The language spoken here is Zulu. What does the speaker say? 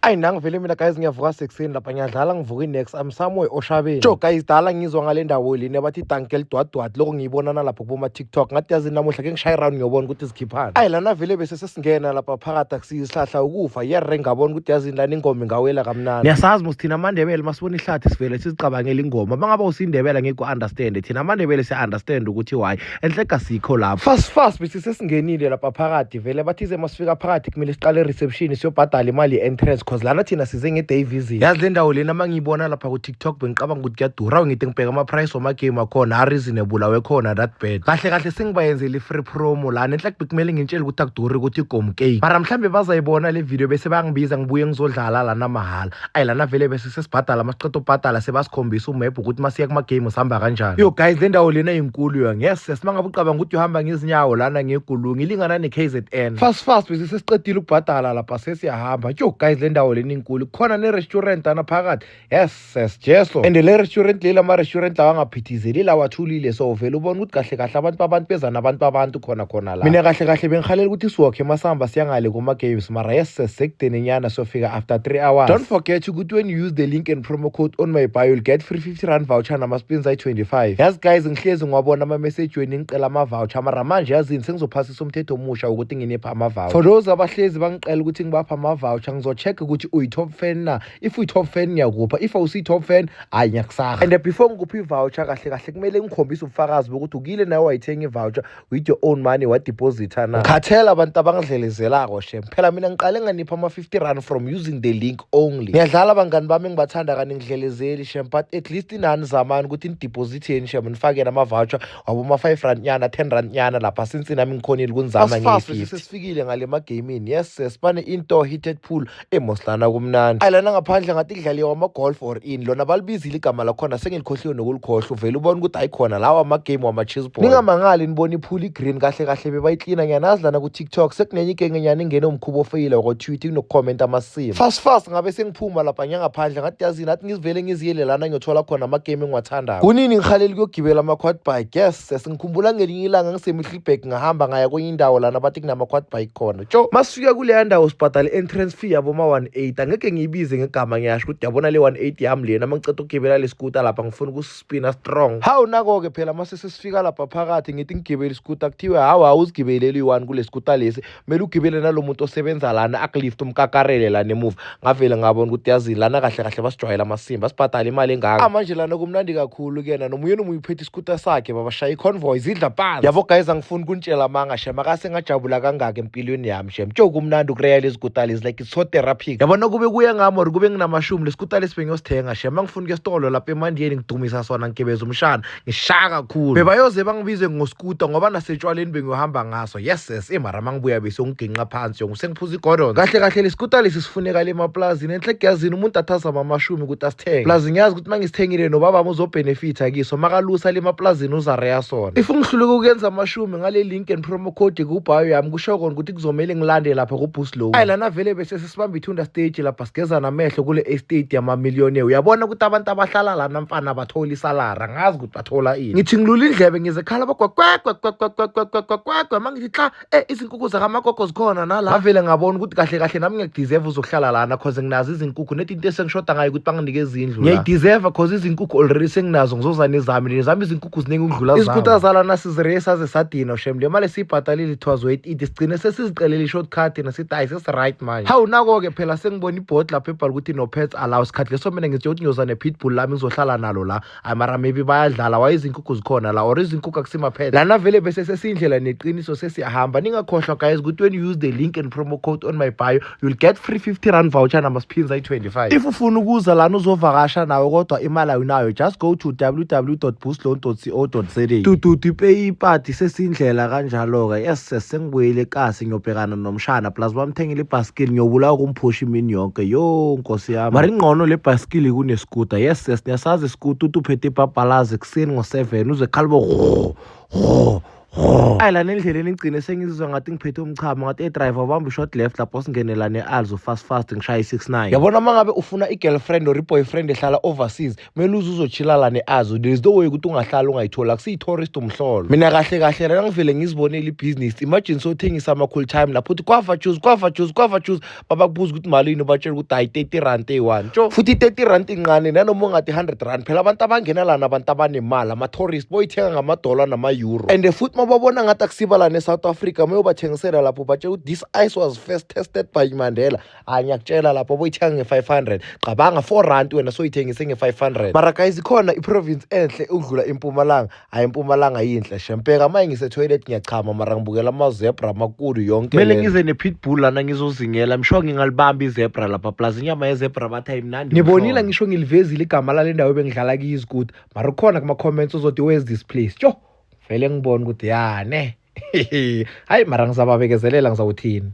Ayi nangivele mina guys ngiyavuka sekuseni lapha ngiyadlala ngivuka inext I'm somewhere oshabeni. Jo guys dala ngizwa ngale ndawo leni abathi Dunkel Dwadwad lokho ngiyibonana lapha kuboma TikTok ngathi yazi namuhla ke ngishaye around ngiyobona ukuthi izikhiphana. Ayi lana vele bese sesingena lapha phakathi akusisihlahla ukufa yere ngabona ukuthi yazi lana ingoma ingawela kamnandi. Niyasazi musi thina amandebele masibona ihlathi sivele sizicabangela ingoma mangabe usindebela ngeke understand thina amandebele siya understand ukuthi why enhleka sikho lapha. Fast bese sesingenile lapha phakathi vele bathize masifika phakathi kumele siqale reception siyobhadala imali entrance cause lana thina size nge-day visit. Yazi le ndawo lena mangiyibona lapha ku-TikTok bengicabanga ukuthi kuyadura ngithi ngibheka ama-price wama-game akhona a-reasonable awekhona that bad. Kahle sengibayenzela i-free promo lana enhlaka bekumele ngintshele ukuthi akuduri ukuthi igom cake mara mhlambe bazayibona le video bese bangibiza ngibuye ngizodlala lana mahala. Ayi lana vele bese sesibhadala masiqeda ubhadala sebasikhombisa umap ukuthi masiya kuma-game sihamba kanjani. Yo guys le ndawo lena inkulu yo yes mangabe ucabanga ukuthi uhamba ngezinyawo lana ngegulungu ilingana ne-KZN. Fast bese sesiqedile ukubhadala lapha sesiyahamba. Yo guys le ndawo lena inkulu khona ne-restaurant ana phakathi yes jeso and le restaurant lela ama-restaurant lawa angaphithizeli lawa athulile so vele ubona ukuthi kahle abantu beza nabantu khona la. Mina kahle bengikhalela ukuthi siwakhe masihamba siyangale kuma-games mara yes sekudeni nyana siyofika after 3 hours. Don't forget ukuthi when you use the link and promo code on my bio you'll get free 50 rand voucher nama-spins ayi-25. Yazi guys ngihlezi ngiwabona ama-message wenu ngicela ama-voucher mara manje yazini sengizophasisa umthetho omusha ukuthi nginipha ama-voucher. For those abahlezi bangicela ukuthi ngibapha ama-voucher ngizo-check ukuthi uyi-top fan na. If uyi-top fan ngiyakupha, if awusi-top fan hayi ngiyakusaha. And before ngikupha i-voucher kahle kumele ngikhombise ubufakazi bokuthi ukile nawe wayithenga i-voucher with your own money wadeposita na. Ngikhathela abantu abangidlelezelako shem phela mina ngiqale nganipha ama-50 rand from using the link only. Ngiyadlala abangani bami engibathanda kani ngidlelezeli shem but at least inani zamani ukuthi nidepositheni shem nifake nama-voucher waboma-5 rand nyana 10 rand nyana lapha since nami ngikhonile kunizama nge-50. Sesifikile ngale ma-gaming yes sibane into heated pool emoslana kumnandi. Ayilana ngaphandle ngathi kudlaliwa wama-golf or in lona balibizile igama lakhona sengilikhohliwe nokulikhohlwa uvele ubona ukuthi ayikhona lawa ama-game wama-chessboard. Ningamangali nibona iphula i-green kahle bebayiklina ngiyanazi lana ku-TikTok sekunenye igengenyana ingene umkhubo ofeyila wako-tweet kunokukhomenta amasimo. Fast ngabe sengiphuma lapha ngiyangaphandle ngathi yazini athi ngizivele ngiziyele lana ngiyothola khona ama-game engiwathandayo. Kunini ngikhaleli ukuyogibela ama-quad bike yes sengikhumbula ngelinye ilanga ngisemihliberg ngahamba ngaya kwenye indawo lana bathi kunama-quad bike khona. Jo masifika kuleya ndawo sibhadala i-entrance fee yaboma-180 angeke ngiyibize ngegama ngiyasho ukuthi yabona le 180 yami lena mangiceda ukugibela le scooter lapha ngifuna ukuspina strong. Hawu nako-ke phela mase sesifika lapha phakathi ngithi ngigibele iscooter kuthiwe hawu awuzigibeleli u-1 kule scooter lesi kumele ugibele nalo muntu osebenza lana akulift umkakarele lana emuva. Ngavele ngabona ukuthi yazini lana kahle basijwayela amasimba sibhadala imali engaka. Manje lana kumnandi kakhulu kuyena nomunye uphethe iscooter sakhe babashaya i-convoy zidla phansi. Yabo guys angifuni kunitshela manga shem akase ngajabula kangaka empilweni yami shem tjo kumnandi ukureya le scooter lesi like it's so therapeutic. Yabona kube kuye ngami or kube nginamashumi le scooter lesi bengiyosithenga shem angifuni ke stolo lapha emandiyeni ngidumisa sona ngigibeza umshana ngishaya kakhulu. Bebayoze bangibize ngoscooter ngoba nasetshwaleni bengiyohamba ngaso yes emara mangibuya bese ngiginqa phansi sengiphuza igorona. Kahle le scooter lesi sifuneka le emaplazini enhleke yazini umuntu athazama amashumi ukuthi asithenge. Plaza ngiyazi ukuthi mangisithengile nobaba uzobenefita kiso makalusa le emaplazini uzareya sona. If ngihluleka ukuyenza amashumi ngale link and promo code ku-bio yami kusho kona ukuthi kuzomela ngilande lapha ku-Boost Low. Ayi lana vele bese sesibamba ithunda stage lapha sigeza namehlo kule estate yama-millionaire. Uyabona ukuthi abantu abahlala lana mfana bathola isalara ngazi ukuthi bathola ini. Ngithi ngilula indlebe ngizekhala bagwagwagwagwagwagwagwagwagwa mangithi xa izinkukhu zakamagogo zikhona nala. Ngavele ngabona ukuthi kahle nami ngiyakudeserve uzohlala lana cause nginazo izinkukhu nethi into esengishoda ngayo ukuthi banginikeze indlu la. Ngiyayideserve cause izinkukhu already senginazo ngizoza nezami izinkukhu ziningi ukudlula zami. Izikutha zalana sizireye saze sadina shem le mali siyibhadalile it was worth it sigcine sesiziqelele i-shortcut nasithi hayi sesi-right manje. Hawu nako-ke phela sengibona ibhodi lapha ebhala ukuthi no pets allowed sikhathi leso mina ngitshe ukuthi ngiyoza ne-pitbull lami ngizohlala nalo la mara maybe bayadlala waye izinkukhu zikhona la or izinkukhu akusima-pets lana vele bese sesiyindlela neqiniso sesiyahamba. Ningakhohlwa guys ukuthi when you use the link and promo code on my bio you'll get free 50 rand voucher nama-spins ayi-25. If ufuna ukuza lana uzovakasha nawe kodwa imali awunayo just go to www.boostloan.co.za pay ipati sesiyindlela kanjalo-ke yes sengibuyele ekasi ngiyobhekana nomshana plus bamthengile ibhasikili ngiyobulawa kumphusha imini yonke yo nkosi yami mara ingqono le bhasikili kunescooter yes niyasazi iscooter uthi uphethe ibhabhalazi ekuseni ngo-7 uze khalibo ayilana endleleni ngigcine sengizizwa ngathi ngiphethe umchamo ngathi driver bamba short left lapho singenela ne-alzo fast ngishaya i-69 yabona mangabe ufuna i-girlfriend or i-boyfriend ehlala overseas kumele uzochila la ne-alzo there is no way ukuthi ungahlala ungayithola akusiyi-tourist umhlolo mina kahle kahle lana ngivele ngizibonele ibhizinisi imagine sothengisa ama-cool time lapho uthi kwava choose babakubuza ukuthi malini ubatshela ukuthi hayi 30 rand eyi-1 tsho futhi i-30 rand incane nanoma ungathi 100 rand phela abantu abangena lana abantu abanemali ama-tourist boyithenga ngamadola nama-euro and futhi mababona ngathi akusiba lana e-South Africa mayobathengisela lapho batshela ukuthi this ice was first tested by Mandela ngiyakutshela lapho boyithenga nge-500 qabanga 4 rand wena soyithengise nge-500 mara guys ikhona i-province enhle udlula impumalanga hayi impumalanga yinhle shempeka maye ngise-toilet ngiyachama mara ngibukela ama-zebra amakhulu yonke kumele ngize ne-pitbull lana ngizozingela msho ngingalibamba izebra lapha plus inyama yezebra bathi ayimnandi ngibonile ngisho ngilivezile igama lale ndawo ebengidlala kiyizigudi mara ukhona kuma-comments uzothi where's this place tsho vele ngibona ukuthi yane hayi mara ngizababekezelela ngizawuthini